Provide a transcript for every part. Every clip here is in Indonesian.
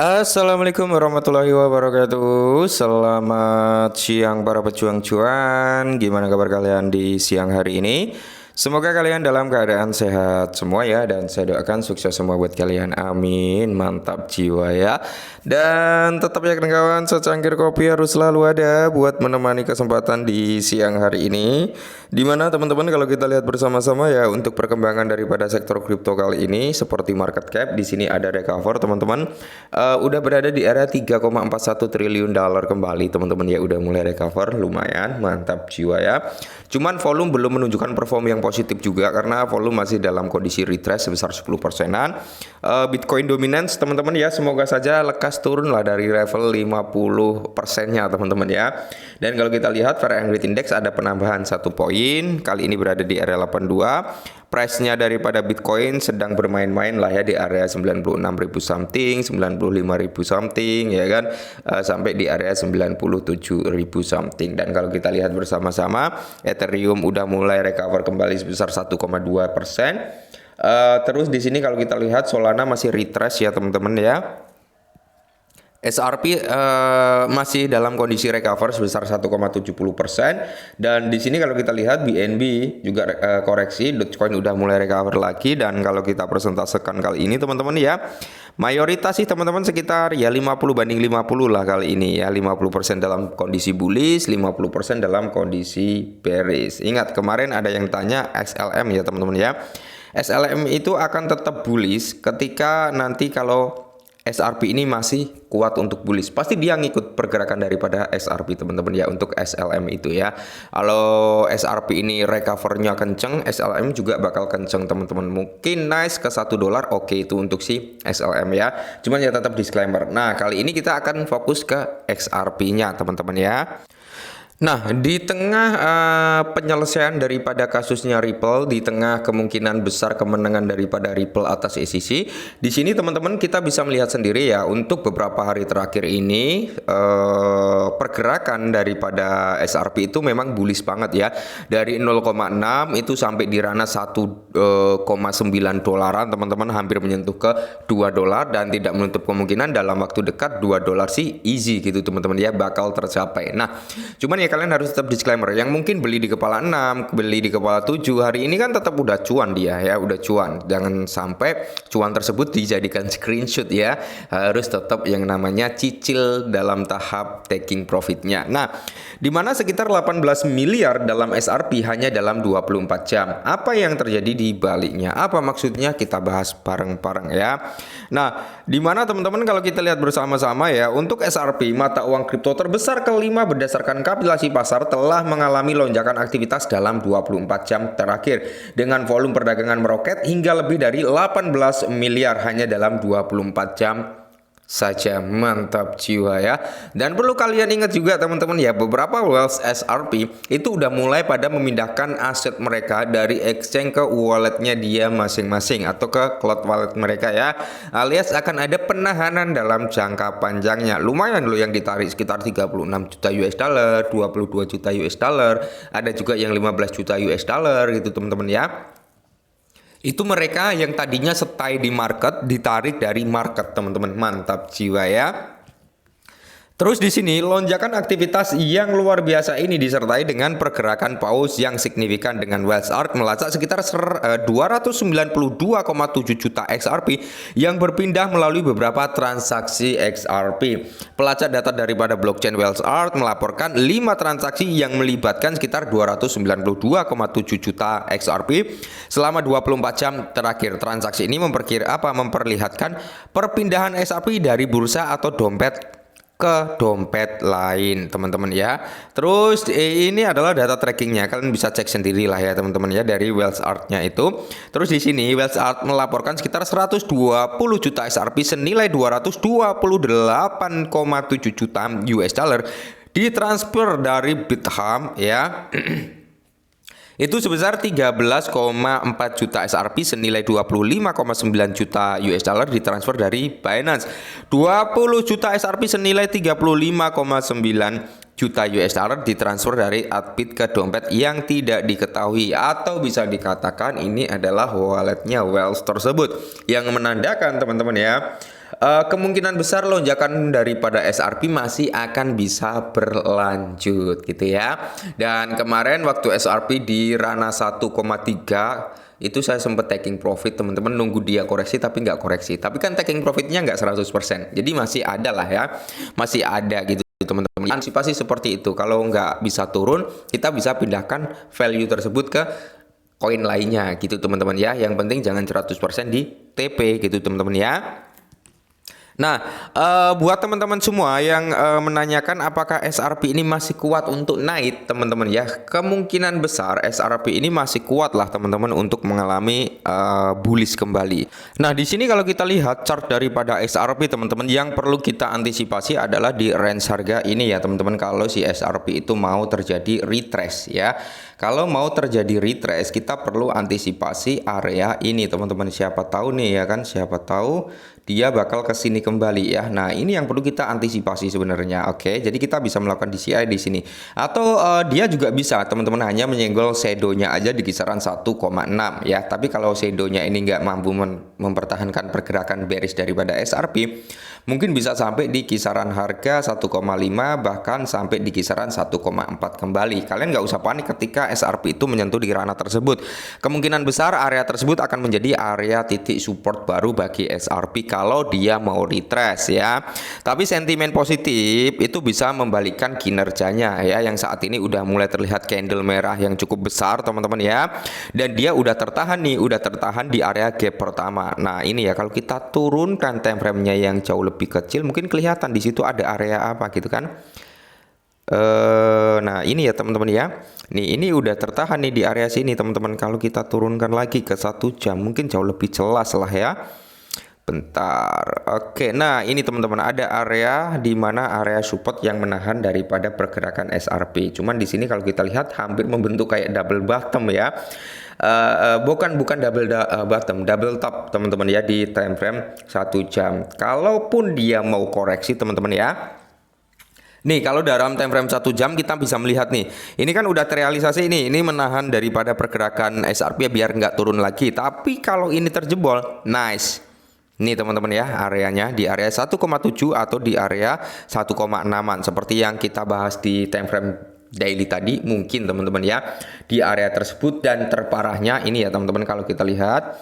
Assalamualaikum warahmatullahi wabarakatuh. Selamat siang para pejuang cuan. Gimana kabar kalian di siang hari ini? Semoga kalian dalam keadaan sehat semua ya, dan saya doakan sukses semua buat kalian. Amin. Mantap jiwa ya. Dan tetap ya kawan, secangkir kopi harus selalu ada buat menemani kesempatan di siang hari ini. Dimana teman-teman kalau kita lihat bersama-sama ya, untuk perkembangan daripada sektor kripto kali ini seperti market cap di sini ada recover teman-teman. Udah berada di area 3,41 triliun dolar kembali teman-teman ya, udah mulai recover lumayan, mantap jiwa ya. Cuman volume belum menunjukkan perform yang positif juga karena volume masih dalam kondisi retrace sebesar 10%-an. Bitcoin dominance teman-teman ya, semoga saja lekas turun lah dari level 50%-nya teman-teman ya. Dan kalau kita lihat Fair and Greed Index ada penambahan 1 poin, kali ini berada di area 82. Price-nya daripada Bitcoin sedang bermain-main lah ya di area 96.000 something, 95.000 something ya kan, sampai di area 97.000 something. Dan kalau kita lihat bersama-sama, Ethereum udah mulai recover kembali sebesar 1,2%. Terus di sini kalau kita lihat Solana masih retrace ya teman-teman ya. SRP masih dalam kondisi recover sebesar 1,70%, dan di sini kalau kita lihat BNB juga koreksi, Dogecoin udah mulai recover lagi. Dan kalau kita persentasekan kali ini teman-teman ya, mayoritas sih teman-teman sekitar ya 50/50 lah kali ini ya, 50% dalam kondisi bullish, 50% dalam kondisi bearish. Ingat kemarin ada yang tanya XLM ya teman-teman ya, SLM itu akan tetap bullish ketika nanti kalau SRP ini masih kuat untuk bullish, pasti dia ngikut pergerakan daripada SRP teman-teman ya untuk SLM itu ya. Kalau SRP ini recovernya kenceng, SLM juga bakal kenceng teman-teman. Mungkin nice ke $1, oke itu untuk si SLM ya. Cuman ya tetap disclaimer. Nah kali ini kita akan fokus ke XRP-nya teman-teman ya. Nah, di tengah penyelesaian daripada kasusnya Ripple, di tengah kemungkinan besar kemenangan daripada Ripple atas SEC, di sini teman-teman kita bisa melihat sendiri ya, untuk beberapa hari terakhir ini pergerakan daripada SRP itu memang bullish banget ya. Dari 0,6 itu sampai di ranah 1,9 dolaran teman-teman, hampir menyentuh ke $2, dan tidak menutup kemungkinan dalam waktu dekat $2 sih easy gitu teman-teman ya, bakal tercapai. Nah, cuman ya kalian harus tetap disclaimer, yang mungkin beli di kepala 6, beli di kepala 7 hari ini kan tetap udah cuan dia ya, udah cuan. Jangan sampai cuan tersebut dijadikan screenshot ya, harus tetap yang namanya cicil dalam tahap taking profitnya. Nah, dimana sekitar 18 miliar dalam SRP hanya dalam 24 jam. Apa yang terjadi di baliknya? Apa maksudnya? Kita bahas bareng-bareng ya. Nah, dimana teman-teman kalau kita lihat bersama-sama ya, untuk SRP mata uang kripto terbesar kelima berdasarkan kapitalisasi pasar telah mengalami lonjakan aktivitas dalam 24 jam terakhir dengan volume perdagangan meroket hingga lebih dari 18 miliar hanya dalam 24 jam saja. Mantap jiwa ya. Dan perlu kalian ingat juga teman-teman ya, beberapa wealth SRP itu udah mulai pada memindahkan aset mereka dari exchange ke walletnya dia masing-masing atau ke cloud wallet mereka ya, alias akan ada penahanan dalam jangka panjangnya. Lumayan loh yang ditarik sekitar 36 juta US dollar, 22 juta US dollar, ada juga yang 15 juta US dollar gitu teman-teman ya. Itu mereka yang tadinya stay di market, ditarik dari market teman-teman. Mantap jiwa ya. Terus di sini lonjakan aktivitas yang luar biasa ini disertai dengan pergerakan paus yang signifikan dengan Wells Art melacak sekitar 292,7 juta XRP yang berpindah melalui beberapa transaksi XRP. Pelacak data daripada blockchain Wells Art melaporkan 5 transaksi yang melibatkan sekitar 292,7 juta XRP selama 24 jam terakhir. Transaksi ini memperlihatkan perpindahan XRP dari bursa atau dompet ke dompet lain teman-teman ya. Terus ini adalah data trackingnya, kalian bisa cek sendiri lah ya teman-teman ya dari Wells Art-nya itu. Terus di sini Wells Art melaporkan sekitar 120 juta XRP senilai 228,7 juta US dollar ditransfer dari Bithumb ya. Itu sebesar 13,4 juta SRP senilai 25,9 juta US dollar ditransfer dari Binance. 20 juta SRP senilai 35,9 juta US dollar ditransfer dari Adbit ke dompet yang tidak diketahui, atau bisa dikatakan ini adalah walletnya Wells tersebut, yang menandakan teman-teman ya, Kemungkinan besar lonjakan daripada SRP masih akan bisa berlanjut gitu ya. Dan kemarin waktu SRP di ranah 1,3 itu saya sempat taking profit, teman-teman, nunggu dia koreksi tapi nggak koreksi. Tapi kan taking profitnya nggak 100%. Jadi masih ada lah ya. Masih ada gitu teman-teman. Antisipasi seperti itu. Kalau nggak bisa turun, kita bisa pindahkan value tersebut ke koin lainnya gitu teman-teman ya. Yang penting jangan 100% di TP gitu teman-teman ya. Nah, buat teman-teman semua yang menanyakan apakah SRP ini masih kuat untuk naik, teman-teman ya, kemungkinan besar SRP ini masih kuat lah teman-teman untuk mengalami bullish kembali. Nah, di sini kalau kita lihat chart daripada SRP teman-teman, yang perlu kita antisipasi adalah di range harga ini ya teman-teman. Kalau si SRP itu mau terjadi retrace ya, kalau mau terjadi retrace kita perlu antisipasi area ini teman-teman. Siapa tahu nih ya kan, siapa tahu dia bakal ke sini kembali ya. Nah, ini yang perlu kita antisipasi sebenarnya. Oke, jadi kita bisa melakukan DCI di sini. Atau dia juga bisa teman-teman hanya menyenggol shadow-nya aja di kisaran 1,6 ya. Tapi kalau shadow-nya ini nggak mampu mempertahankan pergerakan bearish daripada SRP, mungkin bisa sampai di kisaran harga 1,5 bahkan sampai di kisaran 1,4 kembali. Kalian nggak usah panik ketika SRP itu menyentuh di ranah tersebut. Kemungkinan besar area tersebut akan menjadi area titik support baru bagi SRP kalau dia mau retrace ya. Tapi sentimen positif itu bisa membalikkan kinerjanya ya, yang saat ini udah mulai terlihat candle merah yang cukup besar teman-teman ya. Dan dia udah tertahan nih, udah tertahan di area gap pertama. Nah, ini ya, kalau kita turunkan time frame-nya yang jauh lebih kecil, mungkin kelihatan di situ ada area apa gitu kan. Nah, ini ya teman-teman ya. Nih, ini udah tertahan nih di area sini teman-teman. Kalau kita turunkan lagi ke 1 jam mungkin jauh lebih jelas lah ya. Bentar. Oke, nah ini teman-teman, ada area di mana area support yang menahan daripada pergerakan SRP. Cuman di sini kalau kita lihat hampir membentuk kayak double bottom ya. Bukan double bottom, double top teman-teman ya di time frame 1 jam. Kalaupun dia mau koreksi teman-teman ya. Nih, kalau dalam time frame 1 jam kita bisa melihat nih, ini kan udah terrealisasi ini menahan daripada pergerakan SRP biar nggak turun lagi. Tapi kalau ini terjebol, nice. Ini teman-teman ya, areanya di area 1,7 atau di area 1,6an seperti yang kita bahas di time frame daily tadi, mungkin teman-teman ya di area tersebut. Dan terparahnya ini ya teman-teman, kalau kita lihat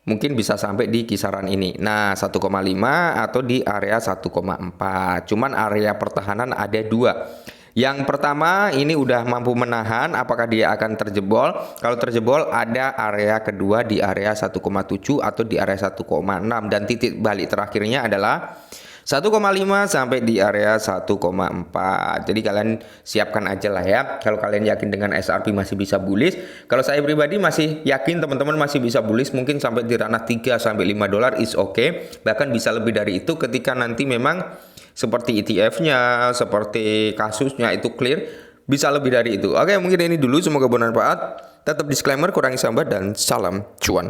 mungkin bisa sampai di kisaran ini. Nah, 1,5 atau di area 1,4. Cuman area pertahanan ada dua. Yang pertama ini udah mampu menahan, apakah dia akan terjebol? Kalau terjebol ada area kedua di area 1,7 atau di area 1,6, dan titik balik terakhirnya adalah 1,5 sampai di area 1,4. Jadi kalian siapkan aja lah ya. Kalau kalian yakin dengan SRP masih bisa bullish, kalau saya pribadi masih yakin teman-teman masih bisa bullish, mungkin sampai di ranah 3 sampai 5 dolar is okay. Bahkan bisa lebih dari itu ketika nanti memang seperti ETF-nya, seperti kasusnya itu clear, bisa lebih dari itu. Oke, mungkin ini dulu, semoga bermanfaat. Tetap disclaimer, kurangi sambat, dan salam cuan.